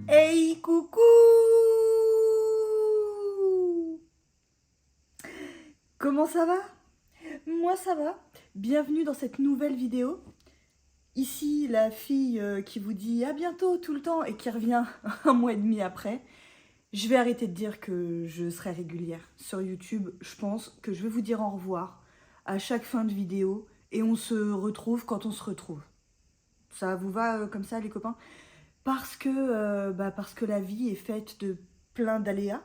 Hey, coucou! Comment ça va? Moi ça va. Bienvenue dans cette nouvelle vidéo. Ici, la fille qui vous dit à bientôt tout le temps et qui revient un mois et demi après. Je vais arrêter de dire que je serai régulière sur YouTube. Je pense que je vais vous dire au revoir à chaque fin de vidéo et on se retrouve quand on se retrouve. Ça vous va comme ça les copains? Parce que la vie est faite de plein d'aléas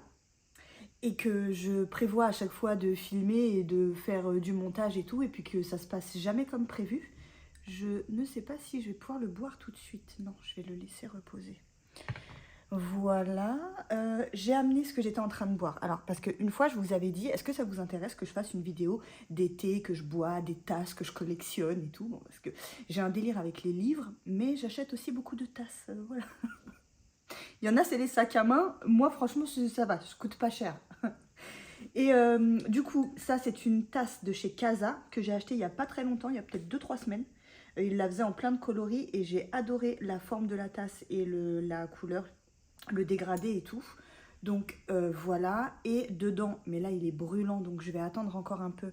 et que je prévois à chaque fois de filmer et de faire du montage et tout, et puis que ça se passe jamais comme prévu. Je ne sais pas si je vais pouvoir le boire tout de suite. Non, je vais le laisser reposer. Voilà, j'ai amené ce que j'étais en train de boire. Alors, parce qu'une fois, je vous avais dit, est-ce que ça vous intéresse que je fasse une vidéo des thés que je bois, des tasses que je collectionne et tout? Bon, parce que j'ai un délire avec les livres, mais j'achète aussi beaucoup de tasses, voilà. Il y en a, c'est les sacs à main. Moi, franchement, ça va, ça coûte pas cher. Et du coup, ça, c'est une tasse de chez Casa que j'ai achetée il n'y a pas très longtemps, il y a peut-être 2-3 semaines. Il la faisait en plein de coloris et j'ai adoré la forme de la tasse et la couleur, le dégradé et tout. Donc voilà, et dedans, mais là il est brûlant, donc je vais attendre encore un peu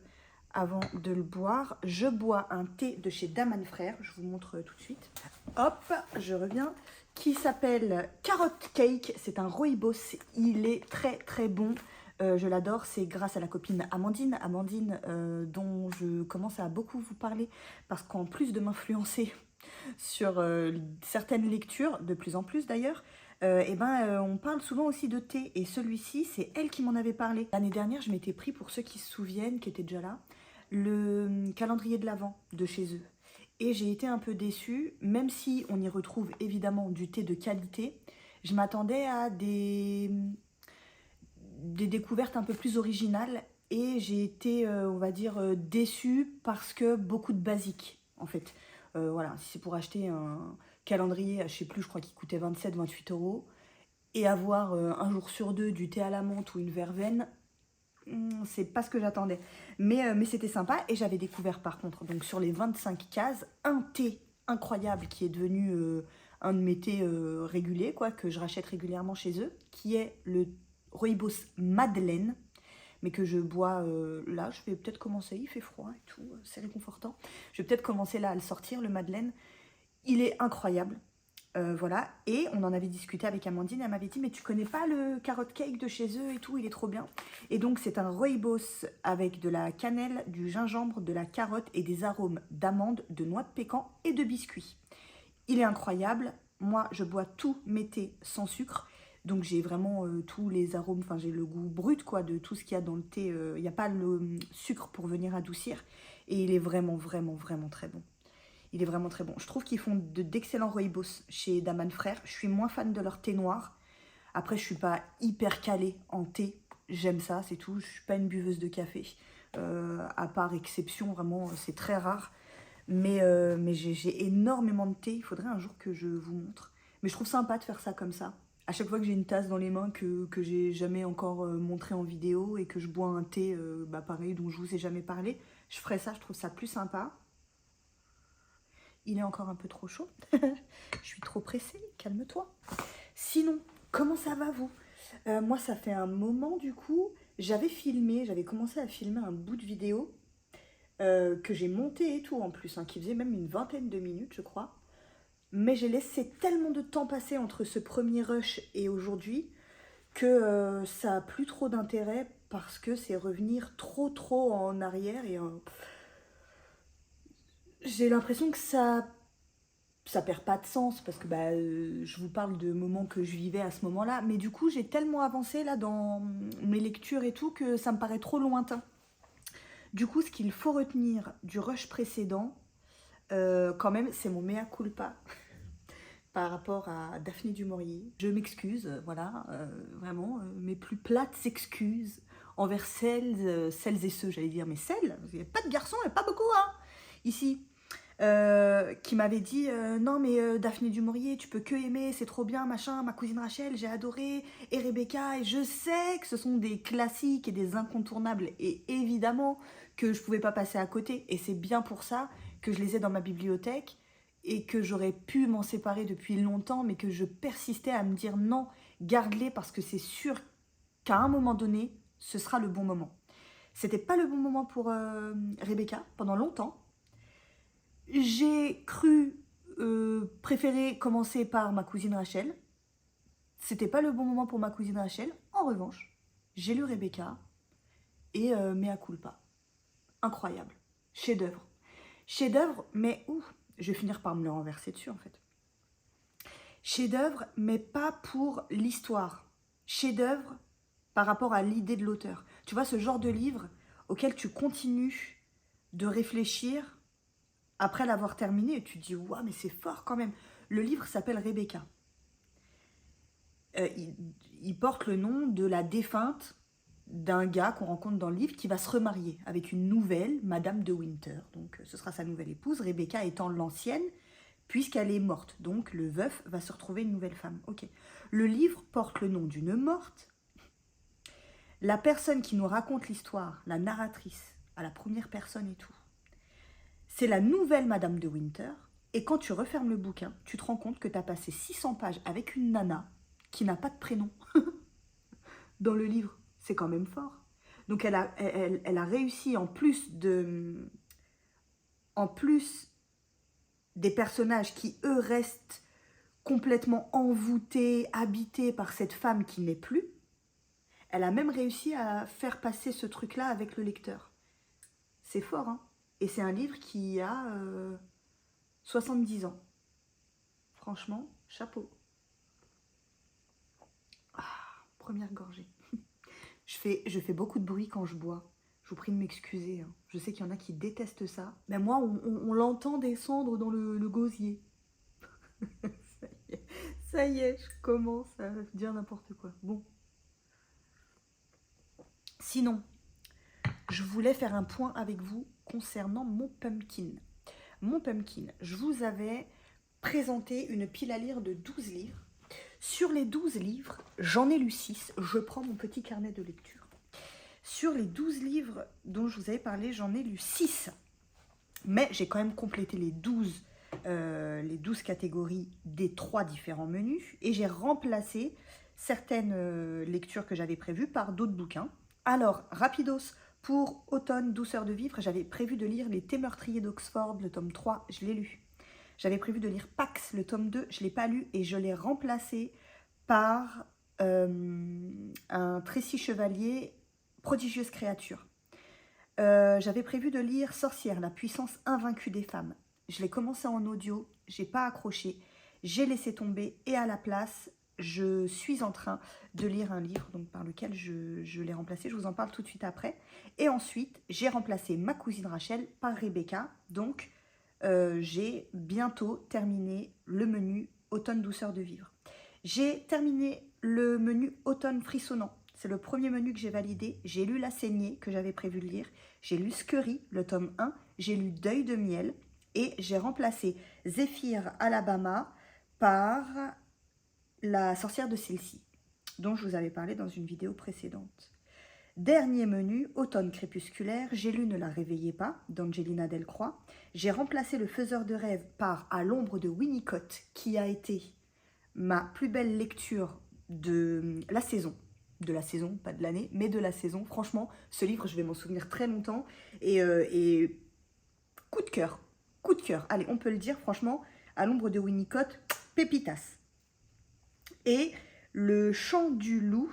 avant de le boire. Je bois un thé de chez Daman Frères, je vous montre tout de suite. Hop, je reviens, qui s'appelle Carrot Cake. C'est un rooibos, il est très très bon. Je l'adore, c'est grâce à la copine Amandine, dont je commence à beaucoup vous parler, parce qu'en plus de m'influencer sur certaines lectures, de plus en plus d'ailleurs, on parle souvent aussi de thé, et celui-ci, c'est elle qui m'en avait parlé. L'année dernière, je m'étais pris, pour ceux qui se souviennent, qui étaient déjà là, le calendrier de l'Avent de chez eux. Et j'ai été un peu déçue, même si on y retrouve évidemment du thé de qualité, je m'attendais à des découvertes un peu plus originales, et j'ai été, on va dire, déçue parce que beaucoup de basiques, en fait. Voilà, si c'est pour acheter un calendrier, je sais plus, je crois qu'il coûtait 27-28 euros, et avoir un jour sur deux du thé à la menthe ou une verveine, c'est pas ce que j'attendais. Mais c'était sympa, et j'avais découvert par contre, donc sur les 25 cases, un thé incroyable qui est devenu un de mes thés réguliers, quoi, que je rachète régulièrement chez eux, qui est le rooibos Madeleine, mais que je bois là. Je vais peut-être commencer, il fait froid et tout, c'est réconfortant. Je vais peut-être commencer là à le sortir, le Madeleine. Il est incroyable. Voilà, et on en avait discuté avec Amandine, elle m'avait dit mais tu connais pas le carrot cake de chez eux et tout, il est trop bien. Et donc c'est un rooibos avec de la cannelle, du gingembre, de la carotte et des arômes d'amande, de noix de pécan et de biscuits. Il est incroyable, moi je bois tous mes thés sans sucre, donc j'ai vraiment tous les arômes, enfin j'ai le goût brut quoi de tout ce qu'il y a dans le thé, il n'y a pas le sucre pour venir adoucir, et il est vraiment vraiment vraiment très bon. Il est vraiment très bon. Je trouve qu'ils font d'excellents rooibos chez Daman Frères. Je suis moins fan de leur thé noir. Après, je suis pas hyper calée en thé. J'aime ça, c'est tout. Je suis pas une buveuse de café. À part exception, vraiment, c'est très rare. Mais j'ai énormément de thé. Il faudrait un jour que je vous montre. Mais je trouve sympa de faire ça comme ça. À chaque fois que j'ai une tasse dans les mains que j'ai jamais encore montré en vidéo, et que je bois un thé, pareil, dont je vous ai jamais parlé, je ferai ça, je trouve ça plus sympa. Il est encore un peu trop chaud. Je suis trop pressée, calme-toi. Sinon, comment ça va vous? Moi, ça fait un moment du coup. J'avais commencé à filmer un bout de vidéo que j'ai monté et tout en plus, hein, qui faisait même une vingtaine de minutes, je crois. Mais j'ai laissé tellement de temps passer entre ce premier rush et aujourd'hui que ça a plus trop d'intérêt, parce que c'est revenir trop en arrière, et j'ai l'impression que ça perd pas de sens, parce que je vous parle de moments que je vivais à ce moment-là, mais du coup j'ai tellement avancé là dans mes lectures et tout que ça me paraît trop lointain. Du coup, ce qu'il faut retenir du rush précédent, quand même, c'est mon mea culpa par rapport à Daphné du Maurier. Je m'excuse, voilà, vraiment, mes plus plates excuses envers celles et ceux, j'allais dire, mais celles, il n'y a pas de garçons, il n'y a pas beaucoup, hein, ici. Qui m'avait dit non mais Daphné du Maurier tu peux que aimer, c'est trop bien machin, ma cousine Rachel j'ai adoré, et Rebecca, et je sais que ce sont des classiques et des incontournables, et évidemment que je pouvais pas passer à côté. Et c'est bien pour ça que je les ai dans ma bibliothèque et que j'aurais pu m'en séparer depuis longtemps, mais que je persistais à me dire non, garde-les parce que c'est sûr qu'à un moment donné, ce sera le bon moment. C'était pas le bon moment pour Rebecca pendant longtemps. J'ai cru préférer commencer par ma cousine Rachel. C'était pas le bon moment pour ma cousine Rachel. En revanche, j'ai lu Rebecca et mea culpa. Incroyable. Chef-d'œuvre. Chef-d'œuvre, mais je vais finir par me le renverser dessus en fait. Chef-d'œuvre, mais pas pour l'histoire. Chef-d'œuvre par rapport à l'idée de l'auteur. Tu vois, ce genre de livre auquel tu continues de réfléchir après l'avoir terminé et tu te dis, waouh, mais c'est fort quand même. Le livre s'appelle Rebecca. Il porte le nom de la défunte d'un gars qu'on rencontre dans le livre qui va se remarier avec une nouvelle Madame de Winter. Donc ce sera sa nouvelle épouse, Rebecca étant l'ancienne, puisqu'elle est morte. Donc le veuf va se retrouver une nouvelle femme. Ok. Le livre porte le nom d'une morte. La personne qui nous raconte l'histoire, la narratrice, à la première personne et tout, c'est la nouvelle Madame de Winter. Et quand tu refermes le bouquin, tu te rends compte que tu as passé 600 pages avec une nana qui n'a pas de prénom dans le livre. C'est quand même fort. Donc elle a réussi, en plus des personnages qui, eux, restent complètement envoûtés, habités par cette femme qui n'est plus, elle a même réussi à faire passer ce truc-là avec le lecteur. C'est fort, hein. Et c'est un livre qui a 70 ans. Franchement, chapeau. Ah, première gorgée. Je fais beaucoup de bruit quand je bois. Je vous prie de m'excuser. Hein. Je sais qu'il y en a qui détestent ça. Mais moi, on l'entend descendre dans le gosier. Ça y est, je commence à dire n'importe quoi. Bon. Sinon, je voulais faire un point avec vous concernant mon pumpkin. Mon pumpkin, je vous avais présenté une pile à lire de 12 livres. Sur les 12 livres, j'en ai lu 6. Je prends mon petit carnet de lecture. Sur les 12 livres dont je vous avais parlé, j'en ai lu 6. Mais j'ai quand même complété les 12 catégories des 3 différents menus. Et j'ai remplacé certaines lectures que j'avais prévues par d'autres bouquins. Alors, rapidos, pour Automne, douceur de vivre, j'avais prévu de lire Les Thés meurtriers d'Oxford, le tome 3, je l'ai lu. J'avais prévu de lire Pax, le tome 2, je ne l'ai pas lu et je l'ai remplacé par un Tracy Chevalier, Prodigieuse créature. J'avais prévu de lire Sorcière, la puissance invaincue des femmes. Je l'ai commencé en audio, j'ai pas accroché, j'ai laissé tomber et à la place, je suis en train de lire un livre donc, par lequel je l'ai remplacé. Je vous en parle tout de suite après. Et ensuite, j'ai remplacé ma cousine Rachel par Rebecca. Donc, j'ai bientôt terminé le menu Automne douceur de vivre. J'ai terminé le menu Automne frissonnant. C'est le premier menu que j'ai validé. J'ai lu La Saignée que j'avais prévu de lire. J'ai lu Scurry, le tome 1. J'ai lu Deuil de miel. Et j'ai remplacé Zéphyr Alabama par La sorcière de Silcy, dont je vous avais parlé dans une vidéo précédente. Dernier menu, Automne crépusculaire, j'ai lu Ne la réveillez pas, d'Angelina Delcroix. J'ai remplacé Le faiseur de rêves par À l'ombre de Winnicott, qui a été ma plus belle lecture de la saison, pas de l'année, mais de la saison. Franchement, ce livre, je vais m'en souvenir très longtemps. Et coup de cœur. Allez, on peut le dire, franchement, À l'ombre de Winnicott, pépitas. Et le chant du loup,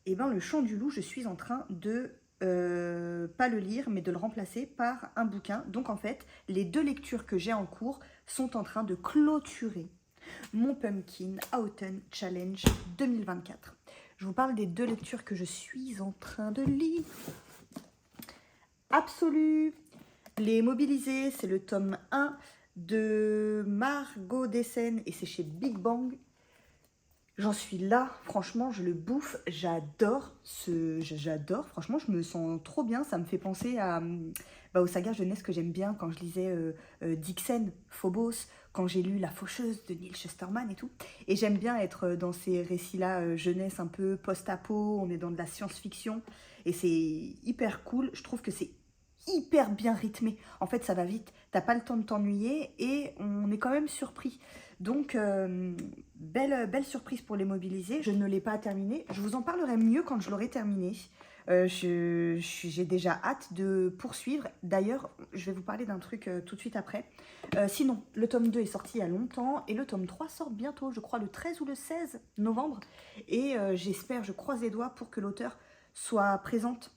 le chant du loup, je suis en train de pas le lire, mais de le remplacer par un bouquin. Donc en fait, les 2 lectures que j'ai en cours sont en train de clôturer mon Pumpkin Autumn Challenge 2024. Je vous parle des 2 lectures que je suis en train de lire. Absolu. Les Mobilisés, c'est le tome 1 de Margot Dessen et c'est chez Big Bang. J'en suis là, franchement, je le bouffe, j'adore, franchement, je me sens trop bien, ça me fait penser aux sagas jeunesse que j'aime bien quand je lisais Dixon, Phobos, quand j'ai lu La Faucheuse de Neil Chesterman et tout. Et j'aime bien être dans ces récits-là, jeunesse un peu post-apo, on est dans de la science-fiction, et c'est hyper cool, je trouve que c'est hyper bien rythmé. En fait, ça va vite. T'as pas le temps de t'ennuyer et on est quand même surpris. Donc, belle surprise pour les mobilisés. Je ne l'ai pas terminé. Je vous en parlerai mieux quand je l'aurai terminé. J'ai déjà hâte de poursuivre. D'ailleurs, je vais vous parler d'un truc tout de suite après. Sinon, le tome 2 est sorti il y a longtemps et le tome 3 sort bientôt, je crois le 13 ou le 16 novembre. Et j'espère, je croise les doigts pour que l'auteur soit présente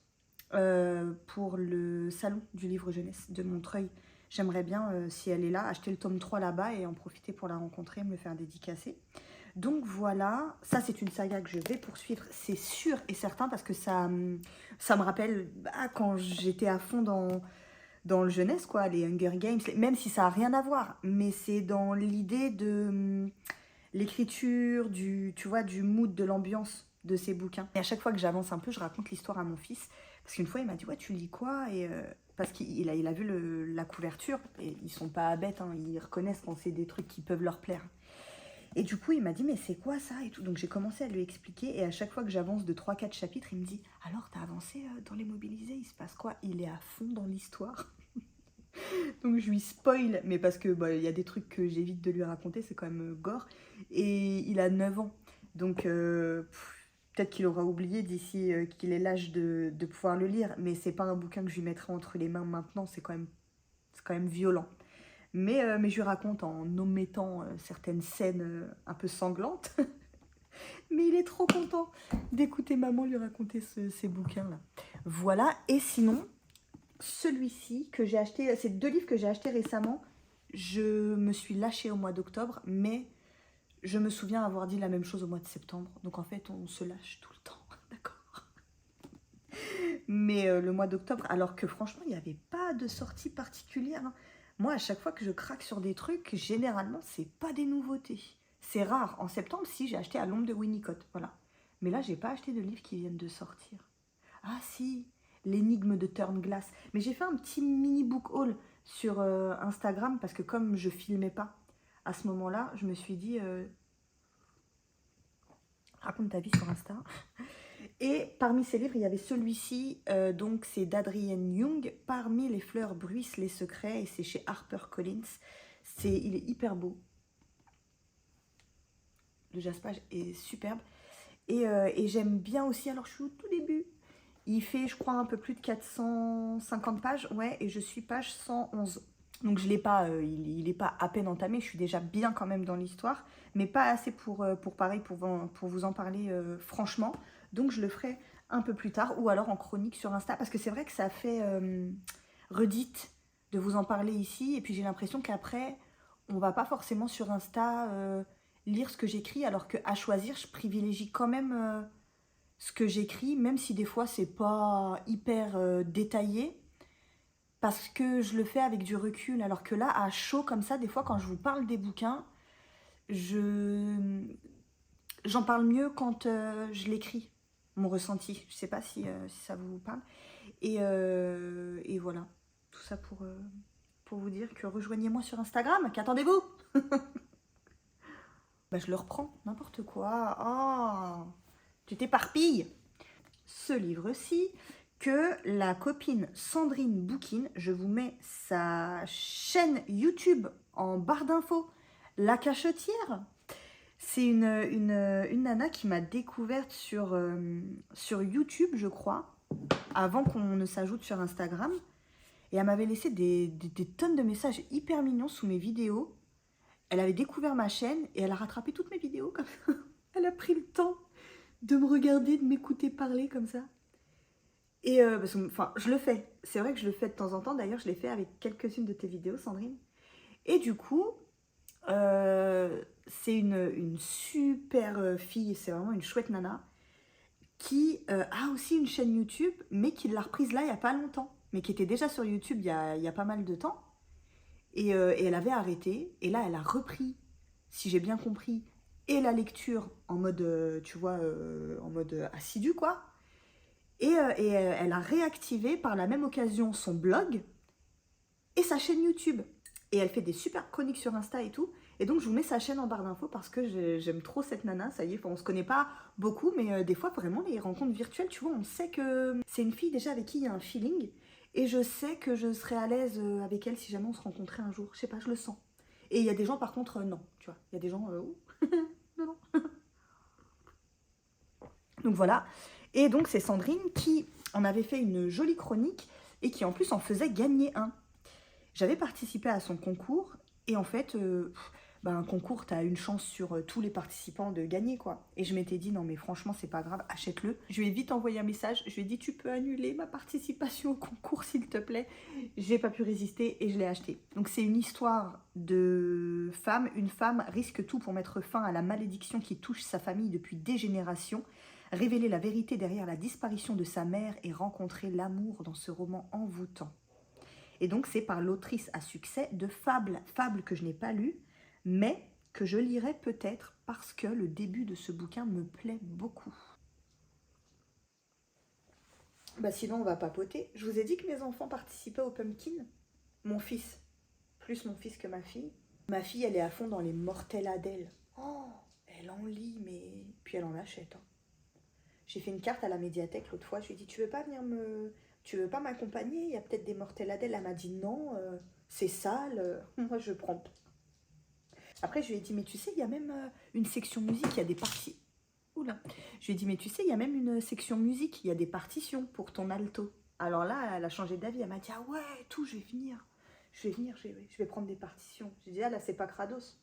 pour le salon du livre jeunesse de Montreuil. J'aimerais bien, si elle est là, acheter le tome 3 là-bas et en profiter pour la rencontrer, me le faire dédicacer. Donc voilà, ça c'est une saga que je vais poursuivre, c'est sûr et certain, parce que ça me rappelle quand j'étais à fond dans le jeunesse, quoi, les Hunger Games, même si ça n'a rien à voir, mais c'est dans l'idée de l'écriture, tu vois, du mood, de l'ambiance de ces bouquins. Et à chaque fois que j'avance un peu, je raconte l'histoire à mon fils, parce qu'une fois il m'a dit « Ouais, tu lis quoi ?» et parce qu'il il a vu la couverture, et ils sont pas bêtes, hein, ils reconnaissent quand c'est des trucs qui peuvent leur plaire. Et du coup, il m'a dit, mais c'est quoi ça et tout. Donc j'ai commencé à lui expliquer. Et à chaque fois que j'avance de 3-4 chapitres, il me dit, alors t'as avancé dans les mobilisés, il se passe quoi? Il est à fond dans l'histoire. Donc je lui spoil, mais parce que y a des trucs que j'évite de lui raconter, c'est quand même gore. Et il a 9 ans. Donc peut-être qu'il aura oublié d'ici qu'il ait l'âge de pouvoir le lire. Mais c'est pas un bouquin que je lui mettrai entre les mains maintenant, c'est quand même violent. Mais je lui raconte en omettant certaines scènes un peu sanglantes. Mais il est trop content d'écouter maman lui raconter ces bouquins-là. Voilà, et sinon, celui-ci que j'ai acheté, ces 2 livres que j'ai achetés récemment, je me suis lâchée au mois d'octobre, mais je me souviens avoir dit la même chose au mois de septembre. Donc en fait, on se lâche tout le temps, d'accord? Mais le mois d'octobre, alors que franchement, il n'y avait pas de sortie particulière, hein. Moi, à chaque fois que je craque sur des trucs, généralement, c'est pas des nouveautés. C'est rare. En septembre, si, j'ai acheté à l'ombre de Winnicott, voilà. Mais là, j'ai pas acheté de livres qui viennent de sortir. Ah si, l'énigme de Turnglass. Mais j'ai fait un petit mini book haul sur Instagram, parce que comme je filmais pas à ce moment-là, je me suis dit, raconte ta vie sur Insta. Et parmi ces livres, il y avait celui-ci, donc c'est d'Adrienne Young, Parmi les fleurs bruissent les secrets, et c'est chez HarperCollins. Il est hyper beau. Le jaspage est superbe. Et j'aime bien aussi, alors je suis au tout début, il fait je crois un peu plus de 450 pages, ouais, et je suis page 111. Donc je l'ai pas, il est pas à peine entamé, je suis déjà bien quand même dans l'histoire, mais pas assez pour vous en parler franchement. Donc je le ferai un peu plus tard, ou alors en chronique sur Insta, parce que c'est vrai que ça fait redite de vous en parler ici, et puis j'ai l'impression qu'après, on va pas forcément sur Insta lire ce que j'écris, alors qu'à choisir, je privilégie quand même ce que j'écris, même si des fois c'est pas hyper détaillé, parce que je le fais avec du recul, alors que là, à chaud comme ça, des fois quand je vous parle des bouquins, j'en parle mieux quand je l'écris, mon ressenti. Je sais pas si ça vous parle. Et voilà, tout ça pour vous dire que rejoignez-moi sur Instagram, qu'attendez-vous? Je le reprends, n'importe quoi. Oh, tu t'éparpilles. Ce livre-ci, que la copine Sandrine Boukine, je vous mets sa chaîne YouTube en barre d'infos, La Cachetière. C'est une nana qui m'a découverte sur YouTube, je crois, avant qu'on ne s'ajoute sur Instagram. Et elle m'avait laissé des tonnes de messages hyper mignons sous mes vidéos. Elle avait découvert ma chaîne et elle a rattrapé toutes mes vidéos comme ça. Elle a pris le temps de me regarder, de m'écouter parler comme ça. Et parce que, enfin, je le fais. C'est vrai que je le fais de temps en temps. D'ailleurs, je l'ai fait avec quelques-unes de tes vidéos, Sandrine. Et du coup, c'est une super fille. C'est vraiment une chouette nana qui a aussi une chaîne YouTube, mais qui l'a reprise là il n'y a pas longtemps. Mais qui était déjà sur YouTube il y a pas mal de temps. Et elle avait arrêté. Et là, elle a repris, si j'ai bien compris, et la lecture en mode, tu vois, en mode assidu, quoi. Et elle a réactivé par la même occasion son blog et sa chaîne YouTube. Et elle fait des super chroniques sur Insta et tout. Et donc, je vous mets sa chaîne en barre d'infos parce que j'aime trop cette nana. Ça y est, on se connaît pas beaucoup, mais des fois, vraiment, les rencontres virtuelles, tu vois, on sait que c'est une fille déjà avec qui il y a un feeling. Et je sais que je serais à l'aise avec elle si jamais on se rencontrait un jour. Je sais pas, je le sens. Et il y a des gens, par contre, non. Tu vois, il y a des gens, ouh, non, non. Donc voilà. Et donc c'est Sandrine qui en avait fait une jolie chronique et qui en plus en faisait gagner un. J'avais participé à son concours et en fait, un concours, tu as une chance sur tous les participants de gagner quoi. Et je m'étais dit non mais franchement c'est pas grave, achète-le. Je lui ai vite envoyé un message, je lui ai dit tu peux annuler ma participation au concours s'il te plaît. J'ai pas pu résister et je l'ai acheté. Donc c'est une histoire de femme. Une femme risque tout pour mettre fin à la malédiction qui touche sa famille depuis des générations. Révéler la vérité derrière la disparition de sa mère et rencontrer l'amour dans ce roman envoûtant. Et donc c'est par l'autrice à succès de Fable, Fable que je n'ai pas lu, mais que je lirai peut-être parce que le début de ce bouquin me plaît beaucoup. Bah sinon on va papoter. Je vous ai dit que mes enfants participaient au pumpkin. Mon fils, plus mon fils que ma fille. Ma fille elle est à fond dans les mortels Adèle. Oh, elle en lit mais... Puis elle en achète. Hein. J'ai fait une carte à la médiathèque l'autre fois, je lui ai dit tu veux pas venir me... Tu veux pas m'accompagner? Il y a peut-être des mortels Adèle. Elle m'a dit non, c'est sale, moi je prends. Après je lui ai dit mais tu sais il y a même une section musique, il y a des parties. Oula. Je lui ai dit mais tu sais il y a même une section musique, il y a des partitions pour ton alto. Alors là elle a changé d'avis, elle m'a dit ah ouais tout je vais venir. Je vais prendre des partitions. J'ai dit ah là c'est pas Kratos.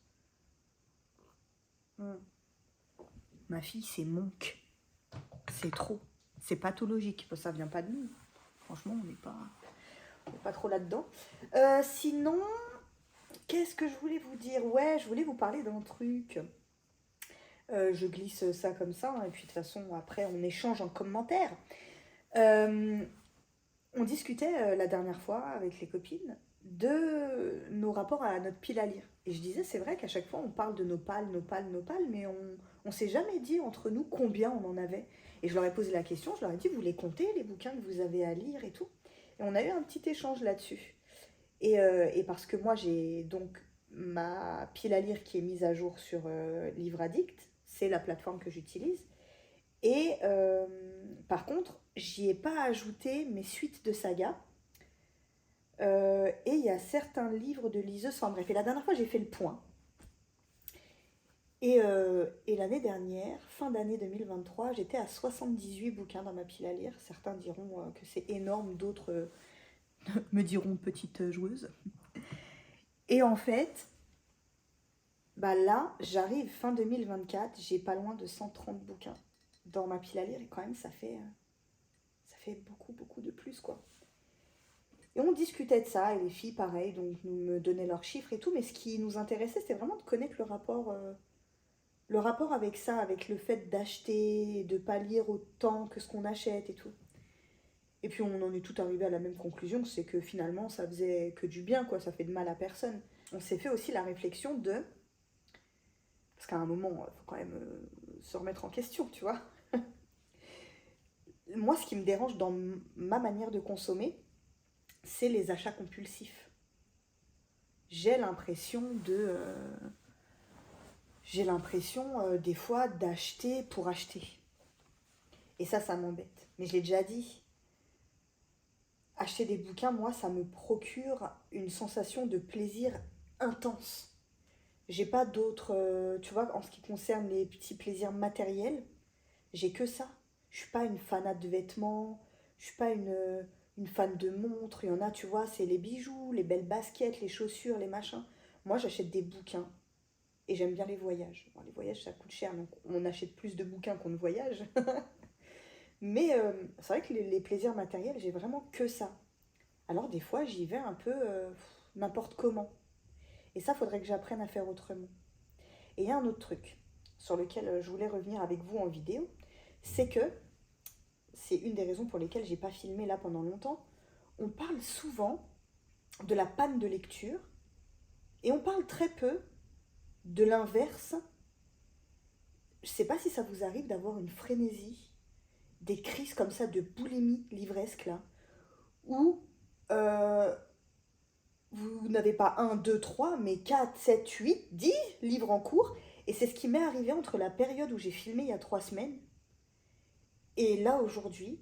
Ma fille c'est Monk. C'est trop. C'est pathologique. Ça vient pas de nous. Franchement, on n'est pas trop là-dedans. Sinon, qu'est-ce que je voulais vous dire? Ouais, je voulais vous parler d'un truc. Je glisse ça comme ça. Hein, et puis de toute façon, après, on échange en commentaire. On discutait la dernière fois avec les copines de nos rapports à notre pile à lire. Et je disais, c'est vrai qu'à chaque fois, on parle de nos pales, mais on ne s'est jamais dit entre nous combien on en avait. Et je leur ai posé la question, je leur ai dit, vous les comptez, les bouquins que vous avez à lire et tout. Et on a eu un petit échange là-dessus. Et parce que moi, j'ai donc ma pile à lire qui est mise à jour sur Livre Addict, c'est la plateforme que j'utilise. Et par contre, j'y ai pas ajouté mes suites de saga. Et il y a certains livres de liseuse, enfin bref, et la dernière fois j'ai fait le point. Et l'année dernière, fin d'année 2023, j'étais à 78 bouquins dans ma pile à lire. Certains diront que c'est énorme, d'autres me diront petite joueuse. Et en fait, bah là, j'arrive fin 2024, j'ai pas loin de 130 bouquins dans ma pile à lire. Et quand même, ça fait beaucoup de plus, quoi. Et on discutait de ça, et les filles, pareil, donc nous me donnaient leurs chiffres et tout. Mais ce qui nous intéressait, c'était vraiment de connaître le rapport avec ça, avec le fait d'acheter, de pas lire autant que ce qu'on achète et tout. Et puis on en est tout arrivé à la même conclusion, c'est que finalement ça faisait que du bien, quoi, ça fait de mal à personne. On s'est fait aussi la réflexion de... Parce qu'à un moment, il faut quand même se remettre en question, tu vois. Moi, ce qui me dérange dans ma manière de consommer, c'est les achats compulsifs. J'ai l'impression des fois d'acheter pour acheter. Et ça m'embête. Mais je l'ai déjà dit. Acheter des bouquins, moi, ça me procure une sensation de plaisir intense. J'ai pas d'autres... tu vois, en ce qui concerne les petits plaisirs matériels, j'ai que ça. Je suis pas une fanat de vêtements, je suis pas une fan de montres. Il y en a, tu vois, c'est les bijoux, les belles baskets, les chaussures, les machins. Moi, j'achète des bouquins. Et j'aime bien les voyages. Bon, les voyages, ça coûte cher, donc on achète plus de bouquins qu'on ne voyage. Mais c'est vrai que les plaisirs matériels, j'ai vraiment que ça. Alors des fois, j'y vais un peu n'importe comment. Et ça, faudrait que j'apprenne à faire autrement. Et il y a un autre truc sur lequel je voulais revenir avec vous en vidéo, c'est que, c'est une des raisons pour lesquelles j'ai pas filmé là pendant longtemps, on parle souvent de la panne de lecture et on parle très peu de l'inverse. Je sais pas si ça vous arrive d'avoir une frénésie, des crises comme ça de boulimie livresque là, où vous n'avez pas 1, 2, 3, mais 4, 7, 8, 10 livres en cours. Et c'est ce qui m'est arrivé entre la période où j'ai filmé il y a 3 semaines et là aujourd'hui,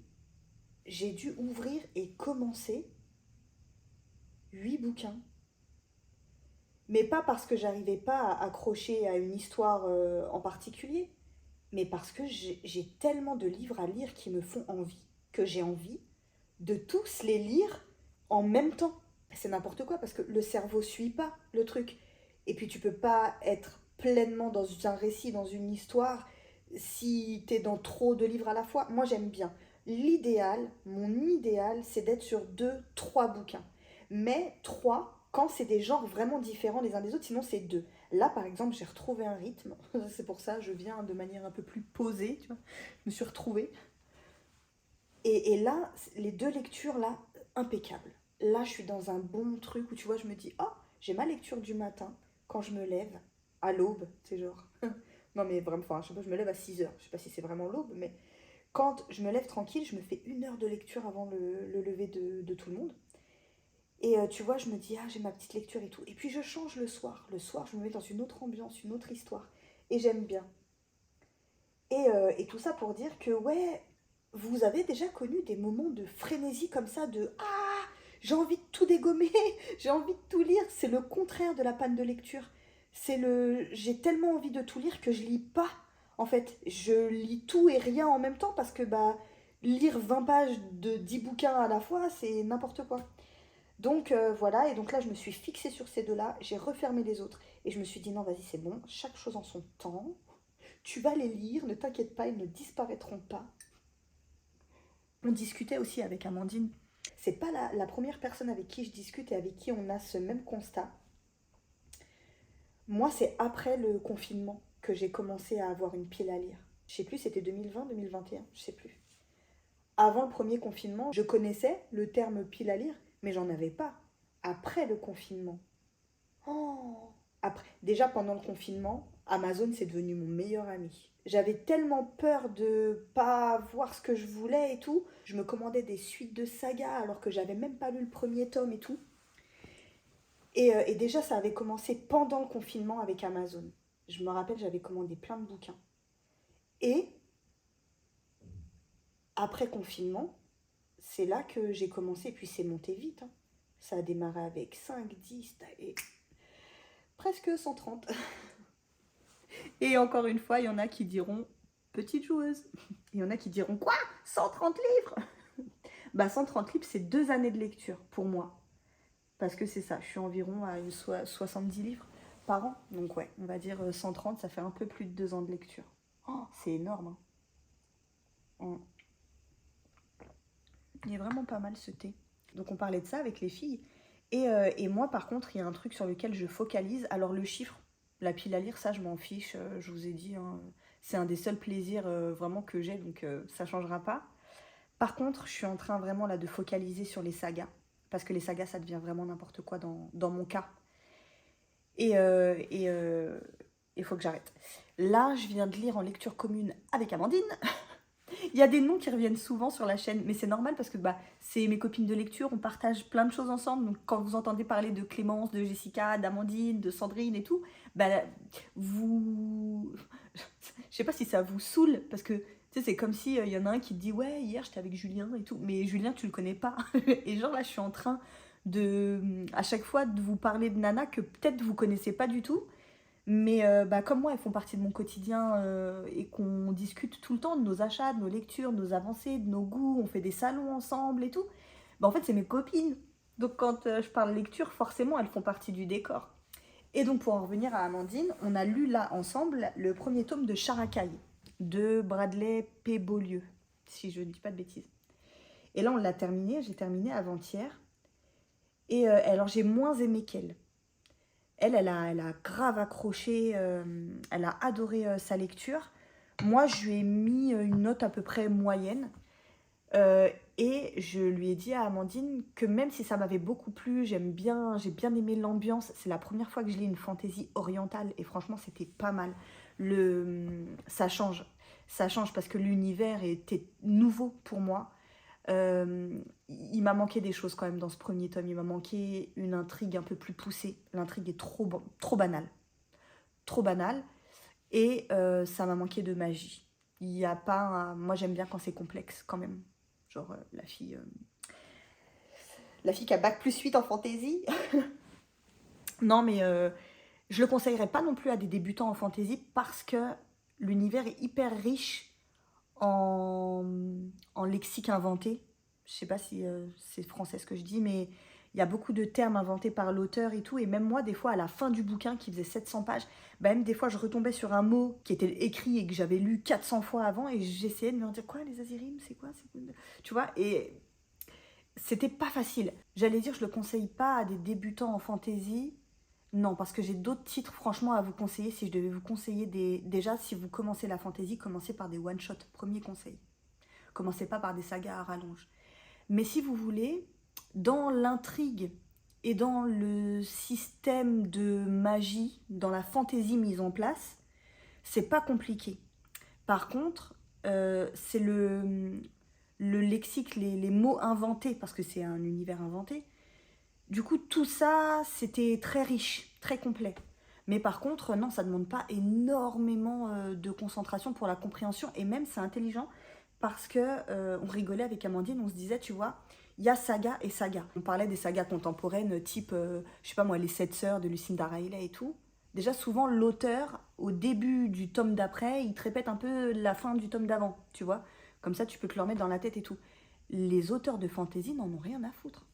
j'ai dû ouvrir et commencer. 8 bouquins. Mais pas parce que j'arrivais pas à accrocher à une histoire en particulier, mais parce que j'ai tellement de livres à lire qui me font envie, que j'ai envie de tous les lire en même temps. C'est n'importe quoi parce que le cerveau suit pas le truc. Et puis tu peux pas être pleinement dans un récit, dans une histoire, si t'es dans trop de livres à la fois. Moi j'aime bien. L'idéal, mon idéal, c'est d'être sur deux, trois bouquins. Mais trois, quand c'est des genres vraiment différents les uns des autres, sinon c'est deux. Là, par exemple, j'ai retrouvé un rythme. C'est pour ça, je viens de manière un peu plus posée, tu vois. Je me suis retrouvée. Et là, les deux lectures, là, impeccables. Là, je suis dans un bon truc où, tu vois, je me dis, oh, j'ai ma lecture du matin, quand je me lève, à l'aube, c'est genre... non, mais vraiment, enfin, je sais pas, je me lève à 6 heures. Je sais pas si c'est vraiment l'aube, mais quand je me lève tranquille, je me fais 1 heure de lecture avant le lever de tout le monde. Et tu vois, je me dis, ah, j'ai ma petite lecture et tout. Et puis, je change le soir. Le soir, je me mets dans une autre ambiance, une autre histoire. Et j'aime bien. Et tout ça pour dire que, ouais, vous avez déjà connu des moments de frénésie comme ça, de ah, j'ai envie de tout dégommer, j'ai envie de tout lire. C'est le contraire de la panne de lecture. C'est le j'ai tellement envie de tout lire que je lis pas. En fait, je lis tout et rien en même temps parce que bah lire 20 pages de 10 bouquins à la fois, c'est n'importe quoi. Donc voilà, et donc là je me suis fixée sur ces deux-là, j'ai refermé les autres et je me suis dit non, vas-y, c'est bon, chaque chose en son temps. Tu vas les lire, ne t'inquiète pas, ils ne disparaîtront pas. On discutait aussi avec Amandine. C'est pas la première personne avec qui je discute et avec qui on a ce même constat. Moi, c'est après le confinement que j'ai commencé à avoir une pile à lire. Je sais plus, c'était 2020, 2021, je sais plus. Avant le premier confinement, je connaissais le terme pile à lire, mais j'en avais pas. Après le confinement. Oh. Après, déjà pendant le confinement, Amazon c'est devenu mon meilleur ami. J'avais tellement peur de pas voir ce que je voulais et tout. Je me commandais des suites de sagas alors que j'avais même pas lu le premier tome et tout. Et déjà ça avait commencé pendant le confinement avec Amazon. Je me rappelle, j'avais commandé plein de bouquins. Et après confinement, c'est là que j'ai commencé, et puis c'est monté vite, hein. Ça a démarré avec 5, 10, et presque 130. Et encore une fois, il y en a qui diront petite joueuse. Il y en a qui diront quoi, 130 livres? Bah 130 livres, c'est 2 années de lecture pour moi. Parce que c'est ça, je suis environ à 70 livres par an. Donc ouais, on va dire 130, ça fait un peu plus de 2 ans de lecture. Oh, c'est énorme, hein. Il est vraiment pas mal ce thé. Donc on parlait de ça avec les filles. Et moi par contre, il y a un truc sur lequel je focalise. Alors le chiffre, la pile à lire, ça je m'en fiche. Je vous ai dit, hein, c'est un des seuls plaisirs vraiment que j'ai, donc ça changera pas. Par contre, je suis en train vraiment là de focaliser sur les sagas. Parce que les sagas, ça devient vraiment n'importe quoi dans mon cas. Et il faut que j'arrête. Là, je viens de lire en lecture commune avec Amandine. Il y a des noms qui reviennent souvent sur la chaîne, mais c'est normal parce que bah, c'est mes copines de lecture, on partage plein de choses ensemble. Donc quand vous entendez parler de Clémence, de Jessica, d'Amandine, de Sandrine et tout, bah, vous... Je sais pas si ça vous saoule, parce que tu sais, c'est comme si y en a un qui te dit ouais, hier j'étais avec Julien et tout, mais Julien tu le connais pas. Et genre là je suis en train de, à chaque fois, de vous parler de Nana que peut-être vous connaissez pas du tout. Mais bah, comme moi, elles font partie de mon quotidien et qu'on discute tout le temps de nos achats, de nos lectures, de nos avancées, de nos goûts, on fait des salons ensemble et tout. Bah, en fait, c'est mes copines. Donc quand je parle lecture, forcément, elles font partie du décor. Et donc pour en revenir à Amandine, on a lu là ensemble le premier tome de Characaille de Bradley P. Beaulieu, si je ne dis pas de bêtises. Et là, on l'a terminé, j'ai terminé avant-hier. Et alors j'ai moins aimé qu'elle. Elle a grave accroché, elle a adoré sa lecture. Moi, je lui ai mis une note à peu près moyenne. Et je lui ai dit à Amandine que même si ça m'avait beaucoup plu, j'ai bien aimé l'ambiance. C'est la première fois que je lis une fantaisie orientale et franchement, c'était pas mal. Ça change. Ça change parce que l'univers était nouveau pour moi. Il m'a manqué des choses quand même dans ce premier tome. Il m'a manqué une intrigue un peu plus poussée. L'intrigue est trop banale. Trop banale. Et ça m'a manqué de magie. Il y a pas. Moi, j'aime bien quand c'est complexe quand même. Genre, La fille qui a bac+8 en fantasy. Non, mais je le conseillerais pas non plus à des débutants en fantasy parce que l'univers est hyper riche en, en lexique inventé. Je sais pas si c'est français ce que je dis, mais il y a beaucoup de termes inventés par l'auteur et tout. Et même moi, des fois, à la fin du bouquin qui faisait 700 pages, bah, même des fois, je retombais sur un mot qui était écrit et que j'avais lu 400 fois avant et j'essayais de me dire quoi, les Azirim, c'est quoi, tu vois, et c'était pas facile. J'allais dire, je le conseille pas à des débutants en fantasy. Non, parce que j'ai d'autres titres, franchement, à vous conseiller. Si je devais vous conseiller déjà, si vous commencez la fantasy, commencez par des one-shots. Premier conseil. Commencez pas par des sagas à rallonge. Mais si vous voulez, dans l'intrigue et dans le système de magie, dans la fantaisie mise en place, c'est pas compliqué. Par contre, c'est le lexique, les mots inventés, parce que c'est un univers inventé. Du coup, tout ça, c'était très riche, très complet. Mais par contre, non, ça ne demande pas énormément de concentration pour la compréhension. Et même, c'est intelligent parce que on rigolait avec Amandine, on se disait, tu vois, il y a saga et saga. On parlait des sagas contemporaines, type, je sais pas moi, les Sept Sœurs de Lucinda Riley et tout. Déjà, souvent, l'auteur, au début du tome d'après, il te répète un peu la fin du tome d'avant, tu vois. Comme ça, tu peux te le remettre dans la tête et tout. Les auteurs de fantasy n'en ont rien à foutre.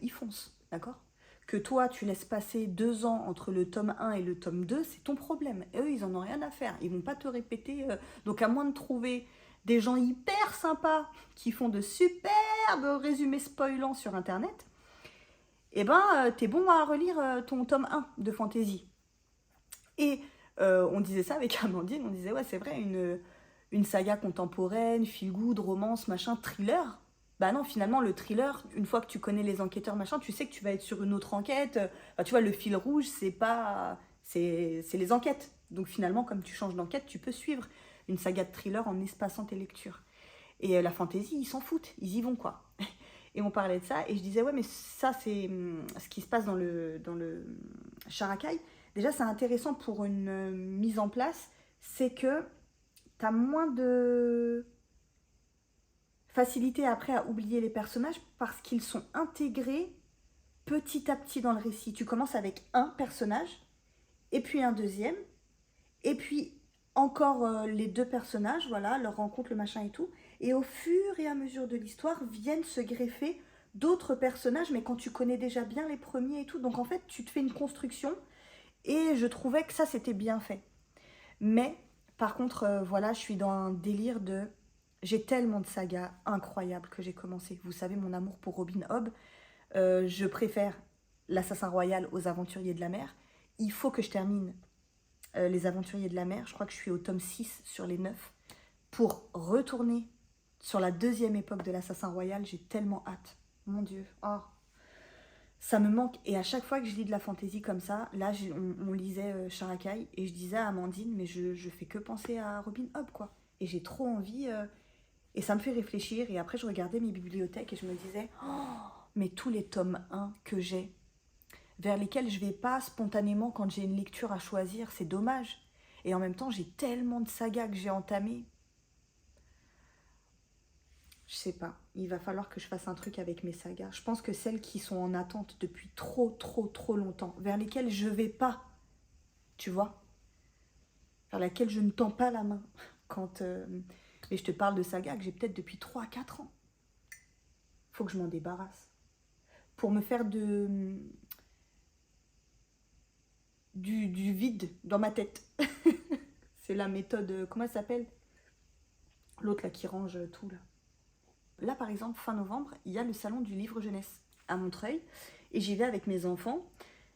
Ils foncent, d'accord? Que toi, tu laisses passer 2 ans entre le tome 1 et le tome 2, c'est ton problème. Et eux, ils en ont rien à faire. Ils vont pas te répéter. Donc, à moins de trouver des gens hyper sympas qui font de superbes résumés spoilants sur Internet, eh ben, t'es bon à relire ton tome 1 de fantasy. Et on disait ça avec Amandine, on disait, ouais, c'est vrai, une saga contemporaine, feel good, romance, machin, thriller. Bah non, finalement, le thriller, une fois que tu connais les enquêteurs, machin, tu sais que tu vas être sur une autre enquête. Enfin, tu vois, le fil rouge, c'est pas. C'est les enquêtes. Donc finalement, comme tu changes d'enquête, tu peux suivre une saga de thriller en espaçant tes lectures. Et la fantasy, ils s'en foutent, ils y vont quoi. Et on parlait de ça, et je disais, ouais, mais ça, c'est ce qui se passe dans le Sharakai. Déjà, c'est intéressant pour une mise en place, c'est que tu as moins de facilité après à oublier les personnages parce qu'ils sont intégrés petit à petit dans le récit. Tu commences avec un personnage, et puis un deuxième, et puis encore les deux personnages, voilà, leur rencontre, le machin et tout. Et au fur et à mesure de l'histoire, viennent se greffer d'autres personnages, mais quand tu connais déjà bien les premiers et tout. Donc en fait, tu te fais une construction, et je trouvais que ça, c'était bien fait. Mais, par contre, voilà, je suis dans un délire de... J'ai tellement de sagas incroyables que j'ai commencé. Vous savez, mon amour pour Robin Hobb. Je préfère l'Assassin Royal aux Aventuriers de la Mer. Il faut que je termine les Aventuriers de la Mer. Je crois que je suis au tome 6 sur les 9. Pour retourner sur la deuxième époque de l'Assassin Royal, j'ai tellement hâte. Mon Dieu. Oh, ça me manque. Et à chaque fois que je lis de la fantaisie comme ça, là, on lisait Sharakai, et je disais à Amandine, mais je fais que penser à Robin Hobb, quoi. Et j'ai trop envie, et ça me fait réfléchir. Et après, je regardais mes bibliothèques et je me disais, oh, mais tous les tomes 1 que j'ai, vers lesquels je vais pas spontanément quand j'ai une lecture à choisir, c'est dommage. Et en même temps, j'ai tellement de sagas que j'ai entamées. Je sais pas, il va falloir que je fasse un truc avec mes sagas. Je pense que celles qui sont en attente depuis trop, trop, trop longtemps, vers lesquelles je vais pas, tu vois, vers laquelle je ne tends pas la main. Quand, et je te parle de sagas que j'ai peut-être depuis 3 à 4 ans. Faut que je m'en débarrasse. Pour me faire du vide dans ma tête. C'est la méthode, comment elle s'appelle? L'autre là qui range tout là. Là, par exemple, fin novembre, il y a le salon du livre jeunesse à Montreuil. Et j'y vais avec mes enfants.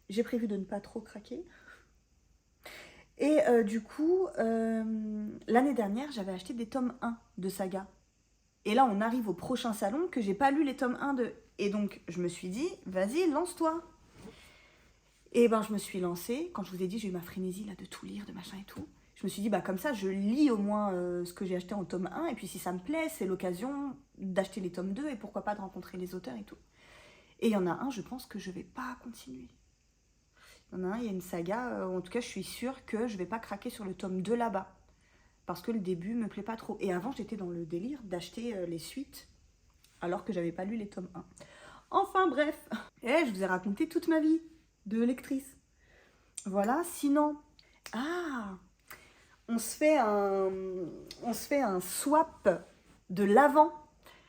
J'ai prévu de ne pas trop craquer. Et du coup, l'année dernière, j'avais acheté des tomes 1 de saga. Et là, on arrive au prochain salon que j'ai pas lu les tomes 1 de. Et donc, je me suis dit, vas-y, lance-toi. Et ben, je me suis lancée. Quand je vous ai dit, j'ai eu ma frénésie là de tout lire, de machin et tout. Je me suis dit, bah comme ça, je lis au moins ce que j'ai acheté en tome 1. Et puis, si ça me plaît, c'est l'occasion d'acheter les tomes 2 et pourquoi pas de rencontrer les auteurs et tout. Et il y en a un, je pense que je vais pas continuer. Il y en a un, il y a une saga, en tout cas, je suis sûre que je vais pas craquer sur le tome 2 là-bas. Parce que le début me plaît pas trop. Et avant, j'étais dans le délire d'acheter les suites alors que j'avais pas lu les tomes 1. Enfin bref, et je vous ai raconté toute ma vie de lectrice. Voilà, sinon, ah, on se fait un swap de l'avant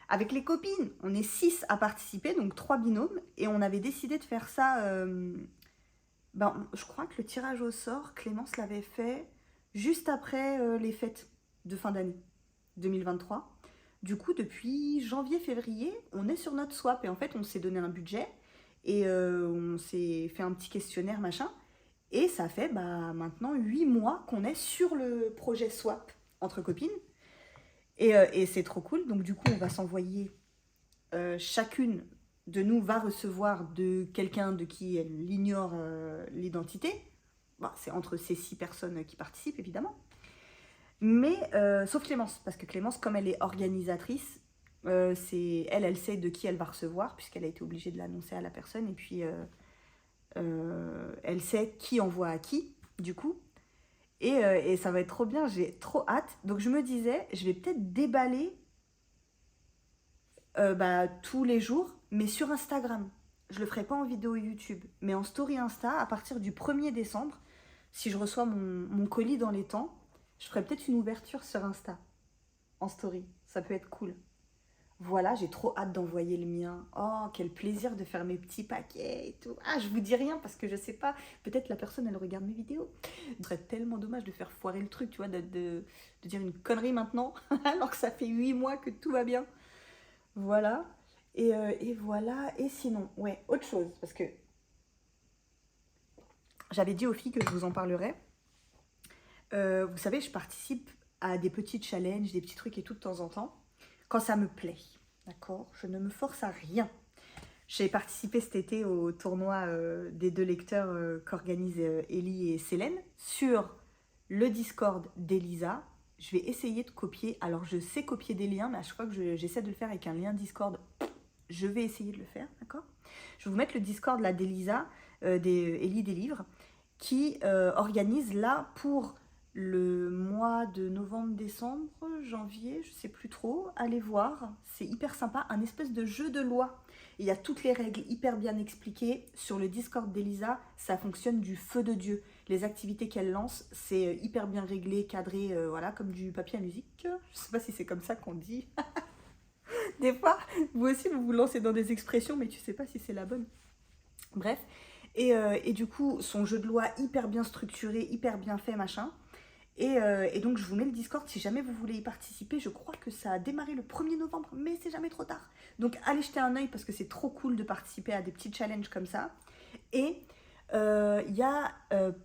avec les copines. On est 6 à participer, donc 3 binômes, et on avait décidé de faire ça. Je crois que le tirage au sort, Clémence l'avait fait juste après les fêtes de fin d'année 2023. Du coup, depuis janvier-février, on est sur notre swap et en fait, on s'est donné un budget et on s'est fait un petit questionnaire machin. Et ça fait maintenant 8 mois qu'on est sur le projet swap entre copines. Et c'est trop cool. Donc du coup, on va s'envoyer, chacune de nous va recevoir de quelqu'un de qui elle ignore l'identité. Bon, c'est entre ces 6 personnes qui participent, évidemment. Mais, sauf Clémence, parce que Clémence, comme elle est organisatrice, elle sait de qui elle va recevoir, puisqu'elle a été obligée de l'annoncer à la personne. Et puis, elle sait qui envoie à qui, du coup. Et ça va être trop bien, j'ai trop hâte. Donc je me disais, je vais peut-être déballer tous les jours, mais sur Instagram. Je le ferai pas en vidéo YouTube, mais en story Insta, à partir du 1er décembre, si je reçois mon colis dans les temps, je ferai peut-être une ouverture sur Insta, en story. Ça peut être cool. Voilà, j'ai trop hâte d'envoyer le mien. Oh, quel plaisir de faire mes petits paquets et tout. Ah, je vous dis rien parce que je sais pas. Peut-être la personne, elle regarde mes vidéos. Ce serait tellement dommage de faire foirer le truc, tu vois, de dire une connerie maintenant, alors que ça fait 8 mois que tout va bien. Voilà. Et voilà. Et sinon, ouais, autre chose. Parce que j'avais dit aux filles que je vous en parlerais. Vous savez, je participe à des petits challenges, des petits trucs et tout de temps en temps. Quand ça me plaît, d'accord? Je ne me force à rien. J'ai participé cet été au tournoi des 2 lecteurs qu'organisent Ellie et Célène sur le Discord d'Elisa. Je vais essayer de copier. Alors, je sais copier des liens, mais à chaque fois que j'essaie de le faire avec un lien Discord, je vais essayer de le faire, d'accord? Je vais vous mettre le Discord là d'Elisa, Ellie des livres, qui organise là pour le mois de novembre, décembre, janvier, je sais plus trop. Allez voir, c'est hyper sympa, un espèce de jeu de loi. Il y a toutes les règles hyper bien expliquées. Sur le Discord d'Elisa, ça fonctionne du feu de Dieu. Les activités qu'elle lance, c'est hyper bien réglé, cadré, voilà, comme du papier à musique. Je sais pas si c'est comme ça qu'on dit. Des fois, vous aussi, vous vous lancez dans des expressions, mais tu sais pas si c'est la bonne. Bref. Et du coup, son jeu de loi hyper bien structuré, hyper bien fait, machin. Et donc, je vous mets le Discord si jamais vous voulez y participer. Je crois que ça a démarré le 1er novembre, mais c'est jamais trop tard. Donc, allez jeter un œil parce que c'est trop cool de participer à des petits challenges comme ça. Et il y a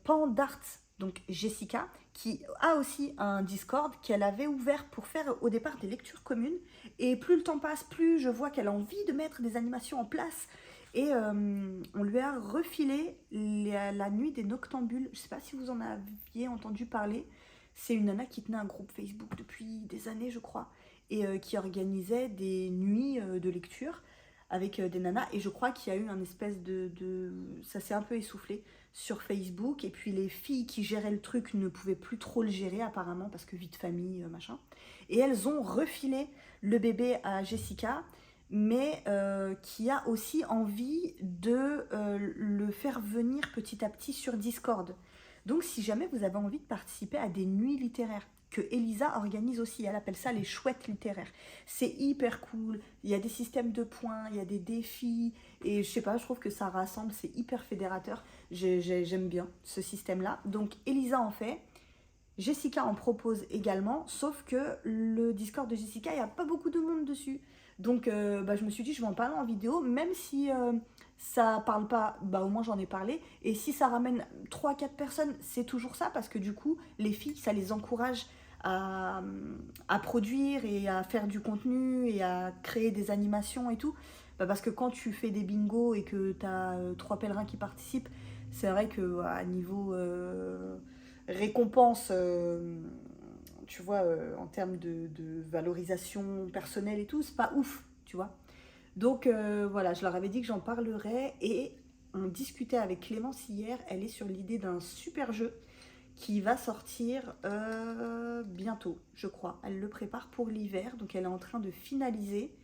Pandart, donc Jessica, qui a aussi un Discord qu'elle avait ouvert pour faire au départ des lectures communes. Et plus le temps passe, plus je vois qu'elle a envie de mettre des animations en place. Et on lui a refilé la nuit des noctambules. Je ne sais pas si vous en aviez entendu parler. C'est une nana qui tenait un groupe Facebook depuis des années, je crois, et qui organisait des nuits de lecture avec des nanas. Et je crois qu'il y a eu un espèce ça s'est un peu essoufflé sur Facebook. Et puis les filles qui géraient le truc ne pouvaient plus trop le gérer apparemment parce que vie de famille, machin. Et elles ont refilé le bébé à Jessica, mais qui a aussi envie de le faire venir petit à petit sur Discord. Donc si jamais vous avez envie de participer à des nuits littéraires, que Elisa organise aussi, elle appelle ça les chouettes littéraires. C'est hyper cool, il y a des systèmes de points, il y a des défis, et je sais pas, je trouve que ça rassemble, c'est hyper fédérateur. J'aime bien ce système-là. Donc Elisa en fait, Jessica en propose également, sauf que le Discord de Jessica, il n'y a pas beaucoup de monde dessus. Donc je me suis dit, je vais en parler en vidéo, même si ça parle pas, au moins j'en ai parlé. Et si ça ramène 3-4 personnes, c'est toujours ça, parce que du coup, les filles, ça les encourage à produire et à faire du contenu et à créer des animations et tout. Parce que quand tu fais des bingos et que tu as 3 pèlerins qui participent, c'est vrai que à niveau récompense, tu vois, en termes de valorisation personnelle et tout, c'est pas ouf, tu vois. Donc voilà, je leur avais dit que j'en parlerais et on discutait avec Clémence hier, elle est sur l'idée d'un super jeu qui va sortir bientôt, je crois. Elle le prépare pour l'hiver, donc elle est en train de finaliser.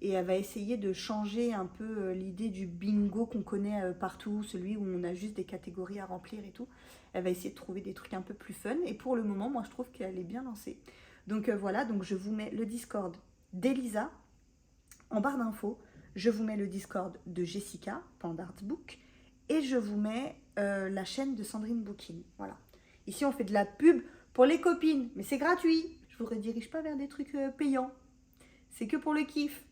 Et elle va essayer de changer un peu l'idée du bingo qu'on connaît partout, celui où on a juste des catégories à remplir et tout. Elle va essayer de trouver des trucs un peu plus fun. Et pour le moment, moi, je trouve qu'elle est bien lancée. Donc voilà, donc je vous mets le Discord d'Elisa en barre d'infos. Je vous mets le Discord de Jessica, Pandartbook. Et je vous mets la chaîne de Sandrine Booking. Voilà. Ici, on fait de la pub pour les copines, mais c'est gratuit. Je vous redirige pas vers des trucs payants. C'est que pour le kiff.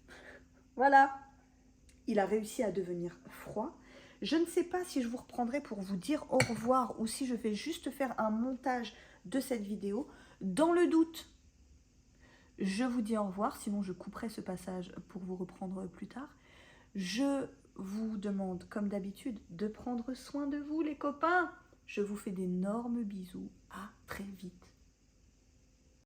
Voilà. Il a réussi à devenir froid. Je ne sais pas si je vous reprendrai pour vous dire au revoir ou si je vais juste faire un montage de cette vidéo. Dans le doute, je vous dis au revoir, sinon je couperai ce passage pour vous reprendre plus tard. Je vous demande, comme d'habitude, de prendre soin de vous les copains. Je vous fais d'énormes bisous. À très vite.